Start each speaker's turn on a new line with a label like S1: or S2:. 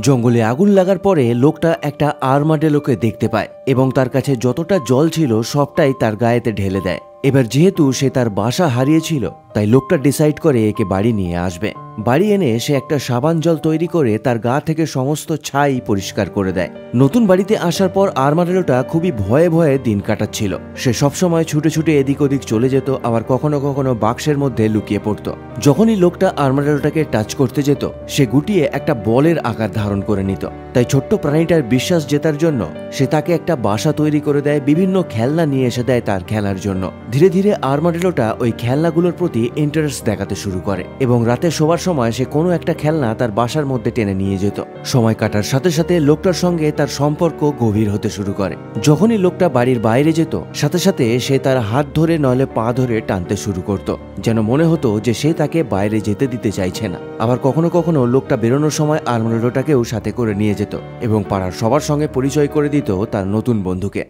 S1: জঙ্গলে আগুন লাগার পরে লোকটা একটা আর্মাডেলোকে দেখতে পায় এবং তার কাছে যতটা জল ছিল সবটাই তার গায়েতে ঢেলে দেয়। এবার যেহেতু সে তার বাসা হারিয়েছিল তাই লোকটা ডিসাইড করে একে বাড়ি নিয়ে আসবে। বাড়ি এনে সে একটা সাবান জল তৈরি করে তার গা থেকে সমস্ত ছাই পরিষ্কার করে দেয়। নতুন বাড়িতে আসার পর আর্মাডেলোটা খুবই ভয়ে ভয়ে দিন কাটাচ্ছিল। সে সবসময় ছুটে ছুটে এদিক ওদিক চলে যেত, আবার কখনো কখনো বাক্সের মধ্যে লুকিয়ে পড়ত। যখনই লোকটা আর্মাডেলোটাকে টাচ করতে যেত সে গুটিয়ে একটা বলের আকার ধারণ করে নিত। তাই ছোট্ট প্রাণীটার বিশ্বাস জেতার জন্য সে তাকে একটা বাসা তৈরি করে দেয়, বিভিন্ন খেলনা নিয়ে এসে দেয় তার খেলার জন্য। ধীরে ধীরে আর্মাডেলোটা ওই খেলনাগুলোর প্রতি ইন্টারেস্ট দেখাতে শুরু করে এবং রাতে শোবার সময় সে কোনো একটা খেলনা তার বাসার মধ্যে টেনে নিয়ে যেত। সময় কাটার সাথে সাথে লোকটার সঙ্গে তার সম্পর্ক গভীর হতে শুরু করে। যখনই লোকটা বাড়ির বাইরে যেত সাথে সাথে সে তার হাত ধরে নইলে পা ধরে টানতে শুরু করত, যেন মনে হতো যে সে তাকে বাইরে যেতে দিতে চাইছে না। আবার কখনো কখনো লোকটা বেরোনোর সময় আর্মাডেলোটাকেও সাথে করে নিয়ে যেত এবং পাড়ার সবার সঙ্গে পরিচয় করে দিত তার নতুন বন্ধুকে।